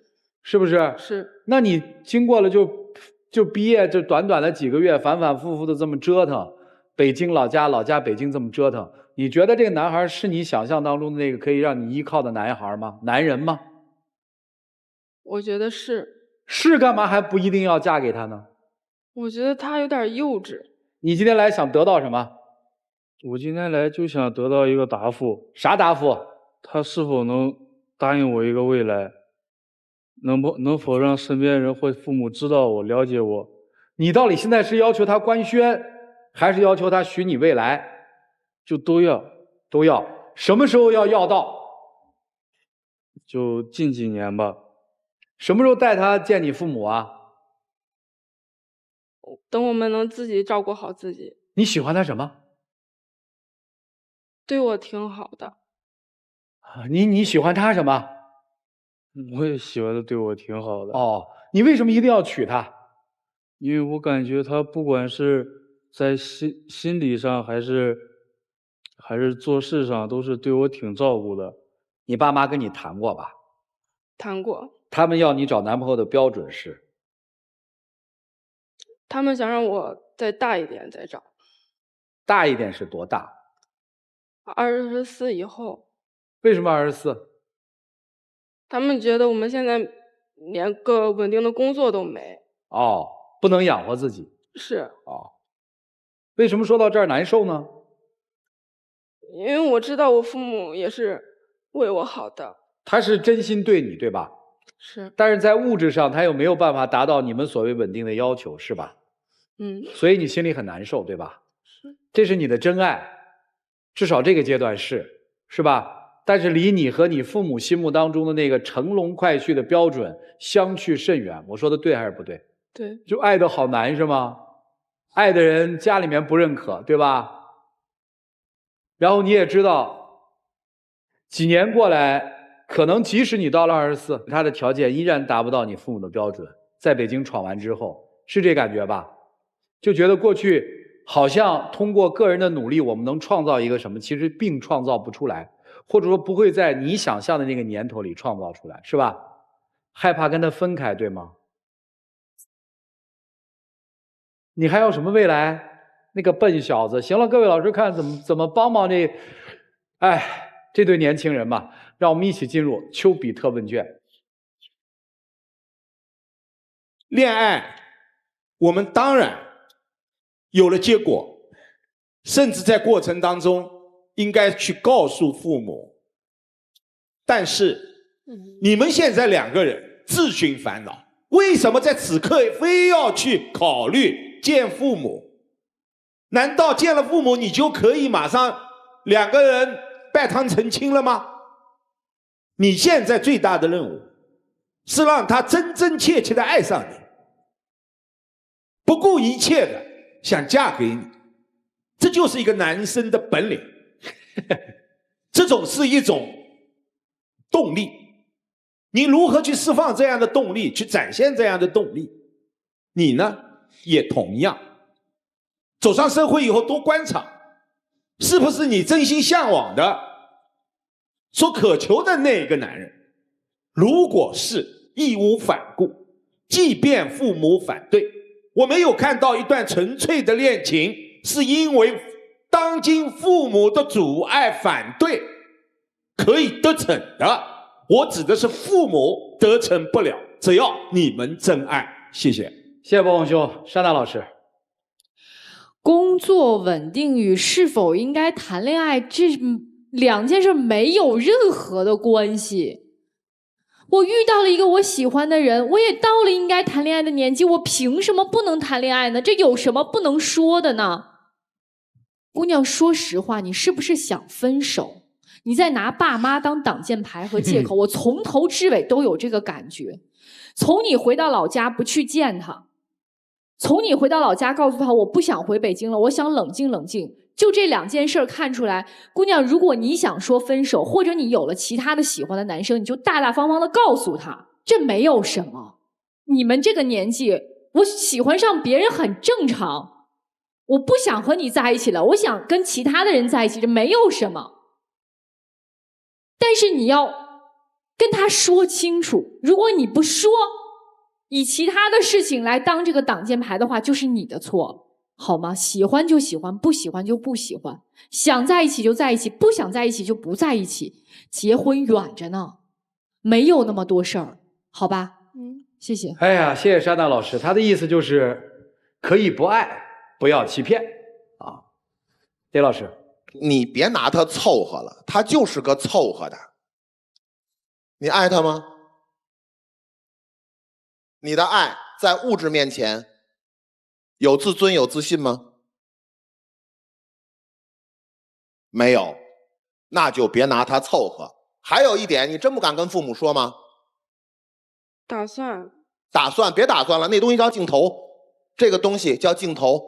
不是？是。那你经过了就毕业这短短的几个月，反反复复的这么折腾，北京老家北京这么折腾，你觉得这个男孩是你想象当中的那个可以让你依靠的男孩吗？男人吗？我觉得是。是干嘛还不一定要嫁给他呢？我觉得他有点幼稚。你今天来想得到什么？我今天来就想得到一个答复。啥答复？他是否能答应我一个未来？能否让身边人或父母知道我、了解我？你到底现在是要求他官宣，还是要求他许你未来？就都要。都要。什么时候要到？就近几年吧。什么时候带他见你父母啊？等我们能自己照顾好自己。你喜欢他什么？对我挺好的。你喜欢他什么？我也喜欢他对我挺好的。哦，你为什么一定要娶她？因为我感觉他不管是在心理上还是做事上，都是对我挺照顾的。你爸妈跟你谈过吧？谈过。他们要你找男朋友的标准是？他们想让我再大一点再找。大一点是多大？24以后。为什么24？他们觉得我们现在连个稳定的工作都没。哦，不能养活自己。是。哦。为什么说到这儿难受呢？因为我知道我父母也是为我好的。他是真心对你，对吧？是。但是在物质上他又没有办法达到你们所谓稳定的要求，是吧？所以你心里很难受，对吧？是。这是你的真爱，至少这个阶段是吧？但是离你和你父母心目当中的那个乘龙快婿的标准相去甚远。我说的对还是不对？对。就爱得好难是吗？爱的人家里面不认可，对吧？然后你也知道，几年过来，可能即使你到了24，他的条件依然达不到你父母的标准。在北京闯完之后，是这感觉吧？就觉得过去好像通过个人的努力，我们能创造一个什么，其实并创造不出来，或者说不会在你想象的那个年头里创造出来，是吧？害怕跟他分开，对吗？你还有什么未来？那个笨小子！行了，各位老师看怎么帮这对年轻人吧。让我们一起进入丘比特问卷。恋爱，我们当然有了结果，甚至在过程当中应该去告诉父母。但是，你们现在2个人自寻烦恼，为什么在此刻非要去考虑见父母？难道见了父母你就可以马上两个人拜堂成亲了吗？你现在最大的任务是让他真真切切的爱上你，不顾一切的想嫁给你，这就是一个男生的本领。这种是一种动力，你如何去释放这样的动力，去展现这样的动力？你呢，也同样走上社会以后多观察，是不是你真心向往的、所渴求的那个男人？如果是，义无反顾，即便父母反对。我没有看到一段纯粹的恋情是因为当今父母的阻碍反对可以得逞的。我指的是父母得逞不了，只要你们真爱。谢谢。谢谢波宏兄。山大老师，工作稳定与是否应该谈恋爱这两件事没有任何的关系。我遇到了一个我喜欢的人，我也到了应该谈恋爱的年纪，我凭什么不能谈恋爱呢？这有什么不能说的呢？姑娘，说实话，你是不是想分手？你在拿爸妈当挡箭牌和借口。我从头至尾都有这个感觉。从你回到老家不去见他，从你回到老家告诉他我不想回北京了，我想冷静冷静，就这两件事看出来，姑娘，如果你想说分手，或者你有了其他的喜欢的男生，你就大大方方的告诉他，这没有什么。你们这个年纪，我喜欢上别人很正常，我不想和你在一起了，我想跟其他的人在一起，这没有什么。但是你要跟他说清楚，如果你不说，以其他的事情来当这个挡箭牌的话，就是你的错。好吗？喜欢就喜欢，不喜欢就不喜欢，想在一起就在一起，不想在一起就不在一起。结婚远着呢，没有那么多事儿，好吧？谢谢。哎呀，谢谢山大老师，他的意思就是可以不爱，不要欺骗啊。丁老师，你别拿他凑合了，他就是个凑合的。你爱他吗？你的爱在物质面前有自尊有自信吗？没有，那就别拿他凑合。还有一点，你真不敢跟父母说吗？打算，别打算了，那东西叫镜头，这个东西叫镜头，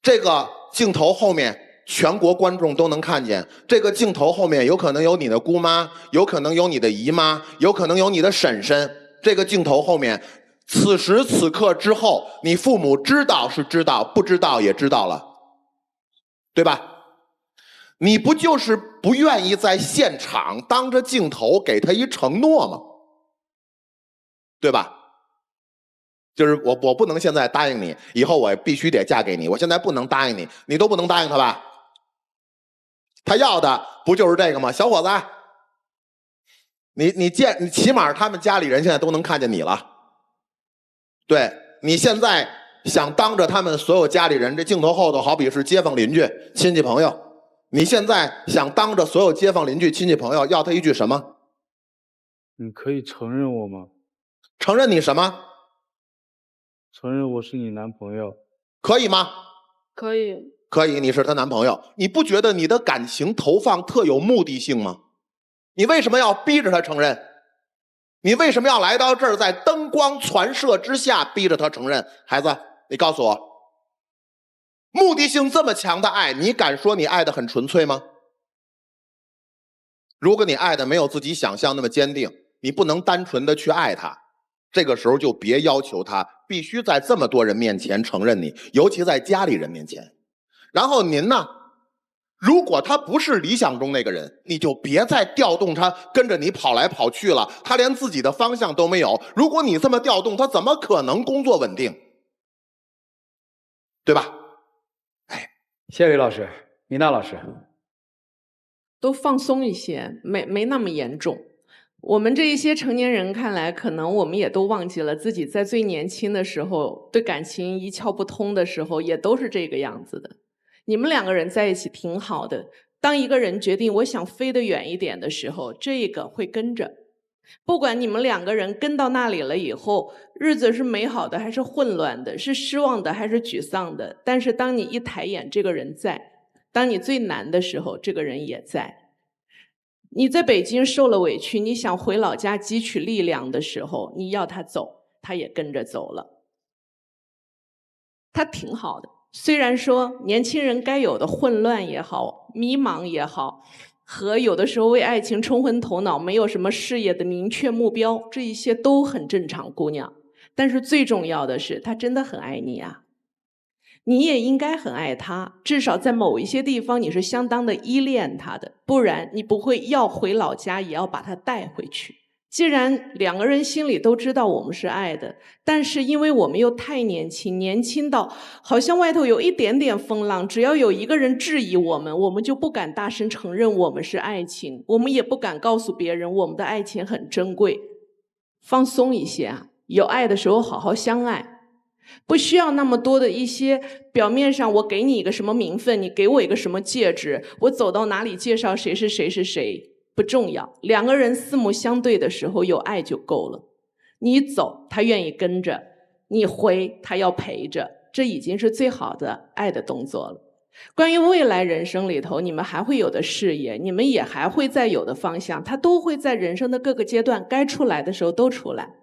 这个镜头后面全国观众都能看见，这个镜头后面有可能有你的姑妈，有可能有你的姨妈，有可能有你的婶婶，这个镜头后面此时此刻之后，你父母知道是知道，不知道也知道了，对吧？你不就是不愿意在现场当着镜头给他一承诺吗？对吧？就是我不能现在答应你，以后我必须得嫁给你，我现在不能答应你，你都不能答应他吧？他要的不就是这个吗？小伙子，你起码他们家里人现在都能看见你了。对，你现在想当着他们所有家里人，这镜头后头好比是街坊邻居亲戚朋友，你现在想当着所有街坊邻居亲戚朋友要他一句什么？你可以承认我吗？承认你什么？承认我是你男朋友。可以吗？可以。可以，你是他男朋友。你不觉得你的感情投放特有目的性吗？你为什么要逼着他承认？你为什么要来到这儿，在灯光传射之下逼着他承认？孩子，你告诉我，目的性这么强的爱，你敢说你爱得很纯粹吗？如果你爱的没有自己想象那么坚定，你不能单纯的去爱他，这个时候就别要求他必须在这么多人面前承认你，尤其在家里人面前。然后您呢，如果他不是理想中那个人，你就别再调动他跟着你跑来跑去了，他连自己的方向都没有。如果你这么调动，他怎么可能工作稳定？对吧？谢谢李老师。米娜老师，都放松一些，没那么严重。我们这一些成年人看来，可能我们也都忘记了自己在最年轻的时候，对感情一窍不通的时候，也都是这个样子的。你们两个人在一起挺好的，当一个人决定我想飞得远一点的时候，这个会跟着。不管你们2个人跟到那里了以后，日子是美好的还是混乱的，是失望的还是沮丧的，但是当你一抬眼，这个人在；当你最难的时候，这个人也在。你在北京受了委屈，你想回老家汲取力量的时候，你要他走，他也跟着走了。他挺好的，虽然说年轻人该有的混乱也好，迷茫也好，和有的时候为爱情冲昏头脑，没有什么事业的明确目标，这一些都很正常，姑娘。但是最重要的是，他真的很爱你啊，你也应该很爱他，至少在某一些地方你是相当的依恋他的，不然你不会要回老家也要把他带回去。既然2个人心里都知道我们是爱的，但是因为我们又太年轻，年轻到好像外头有一点点风浪，只要有一个人质疑我们，我们就不敢大声承认我们是爱情，我们也不敢告诉别人我们的爱情很珍贵。放松一些啊，有爱的时候好好相爱，不需要那么多的一些表面上我给你一个什么名分，你给我一个什么戒指，我走到哪里介绍谁是谁是谁，不重要。2个人四目相对的时候，有爱就够了。你走，他愿意跟着；你回，他要陪着，这已经是最好的爱的动作了。关于未来人生里头，你们还会有的事业，你们也还会再有的方向，他都会在人生的各个阶段该出来的时候都出来。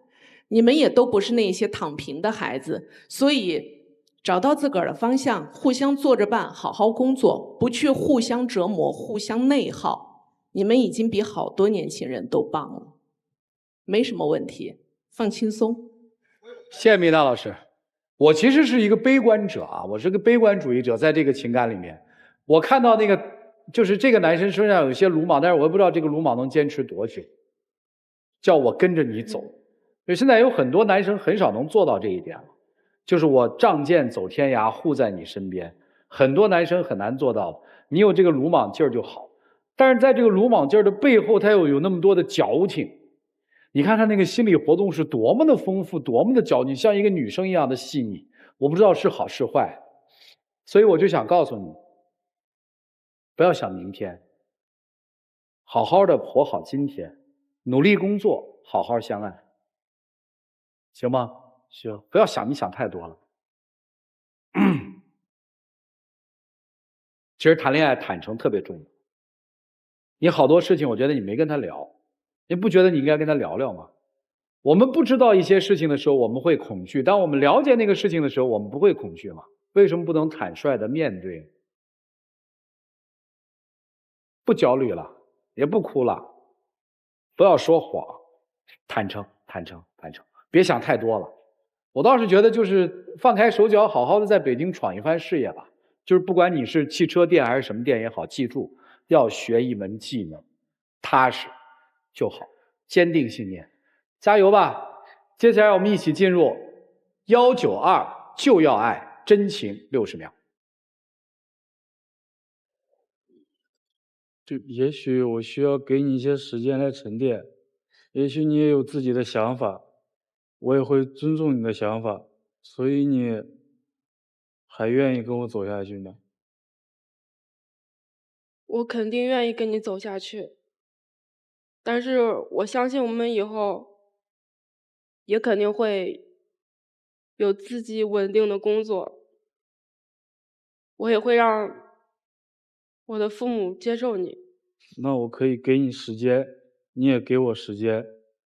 你们也都不是那些躺平的孩子，所以找到自个儿的方向，互相做着伴，好好工作，不去互相折磨，互相内耗。你们已经比好多年轻人都棒了，没什么问题，放轻松。谢谢米娜老师。我其实是一个悲观者啊，我是个悲观主义者，在这个情感里面，我看到那个就是这个男生身上有一些鲁莽，但是我也不知道这个鲁莽能坚持多久，叫我跟着你走。所以现在有很多男生很少能做到这一点了，就是我仗剑走天涯，护在你身边。很多男生很难做到，你有这个鲁莽劲儿就好。但是在这个鲁莽劲儿的背后，他又有那么多的矫情。你看他那个心理活动是多么的丰富，多么的矫情，像一个女生一样的细腻。我不知道是好是坏，所以我就想告诉你，不要想明天，好好的活好今天，努力工作，好好相爱，行吗？行，不要想，你想太多了。其实谈恋爱坦诚特别重要。你好多事情，我觉得你没跟他聊，你不觉得你应该跟他聊聊吗？我们不知道一些事情的时候，我们会恐惧；当我们了解那个事情的时候，我们不会恐惧吗？为什么不能坦率的面对？不焦虑了，也不哭了，不要说谎，坦诚，坦诚，坦诚，别想太多了。我倒是觉得，就是放开手脚，好好的在北京闯一番事业吧。就是不管你是汽车店还是什么店也好，记住要学一门技能，踏实就好，坚定信念，加油吧！接下来我们一起进入192就要爱真情60秒。就也许我需要给你一些时间来沉淀，也许你也有自己的想法，我也会尊重你的想法，所以你还愿意跟我走下去吗？我肯定愿意跟你走下去，但是我相信我们以后也肯定会有自己稳定的工作，我也会让我的父母接受你。那我可以给你时间，你也给我时间，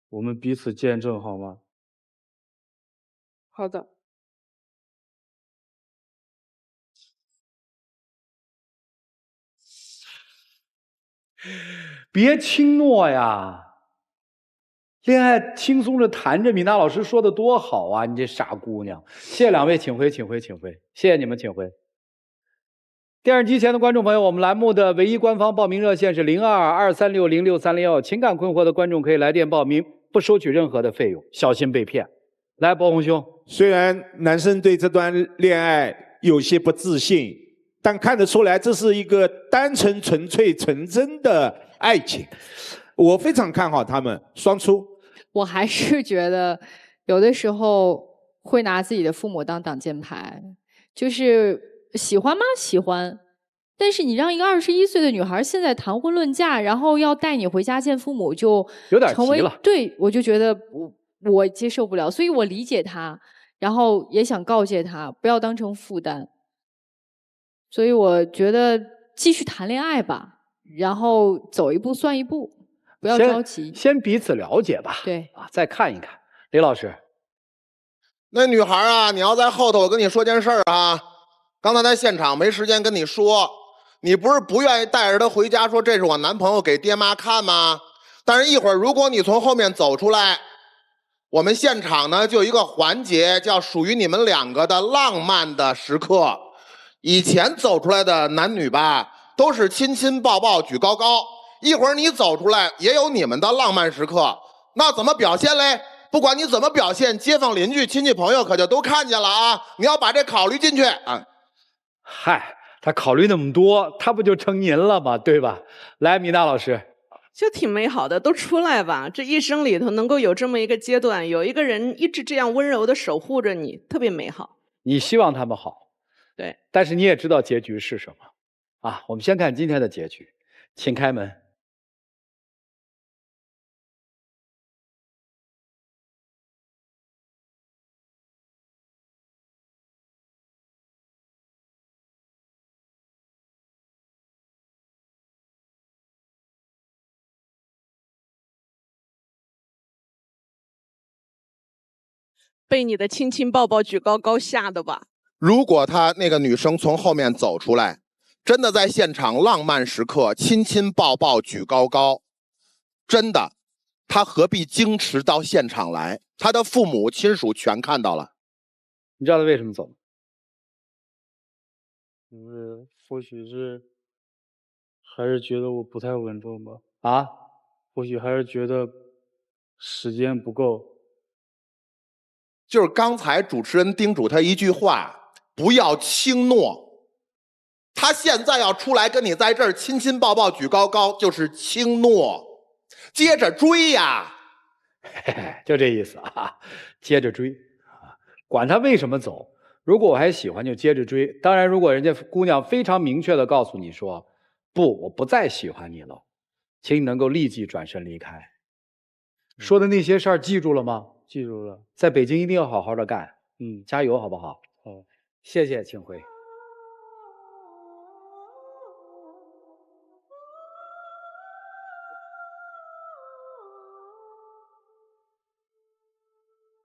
我们彼此见证好吗？好的。别轻诺呀，恋爱轻松着谈着，米娜老师说的多好啊！你这傻姑娘，谢谢2位，请回，请回，请回，谢谢你们，请回。电视机前的观众朋友，我们栏目的唯一官方报名热线是02-236-06301，情感困惑的观众可以来电报名，不收取任何的费用，小心被骗。来，博红兄，虽然男生对这段恋爱有些不自信，但看得出来这是一个单纯、纯粹、纯真的爱情。我非常看好他们双出。我还是觉得有的时候会拿自己的父母当挡箭牌，就是喜欢吗？喜欢，但是你让一个21岁的女孩现在谈婚论嫁，然后要带你回家见父母，就有点急了。对，我就觉得我接受不了，所以我理解她，然后也想告诫她不要当成负担。所以我觉得继续谈恋爱吧，然后走一步算一步，不要着急。先彼此了解吧。对啊，再看一看。李老师，那女孩啊，你要在后头，我跟你说件事儿啊。刚才在现场没时间跟你说。你不是不愿意带着他回家说这是我男朋友给爹妈看吗？但是一会儿如果你从后面走出来，我们现场呢就有一个环节叫属于你们两个的浪漫的时刻。以前走出来的男女吧都是亲亲抱抱举高高，一会儿你走出来也有你们的浪漫时刻，那怎么表现嘞？不管你怎么表现，街坊邻居亲戚朋友可就都看见了啊！你要把这考虑进去啊。嗨，他考虑那么多，他不就成您了吗？对吧？来，米娜老师，就挺美好的，都出来吧。这一生里头能够有这么一个阶段，有一个人一直这样温柔的守护着你，特别美好。你希望他们好，对，但是你也知道结局是什么啊？我们先看今天的结局，请开门。被你的亲亲抱抱举高高吓的吧？如果他那个女生从后面走出来，真的在现场浪漫时刻亲亲抱抱举高高，真的，他何必矜持到现场来？他的父母亲属全看到了。你知道他为什么走吗？或许是还是觉得我不太稳重吧。啊？或许还是觉得时间不够。就是刚才主持人叮嘱他一句话，不要轻诺。他现在要出来跟你在这儿亲亲抱抱举高高，就是轻诺，接着追呀。就这意思啊，接着追啊，管他为什么走，如果我还喜欢就接着追。当然，如果人家姑娘非常明确的告诉你说，不，我不再喜欢你了，请你能够立即转身离开。说的那些事儿记住了吗？记住了，在北京一定要好好的干，加油好不好？好，谢谢，请回。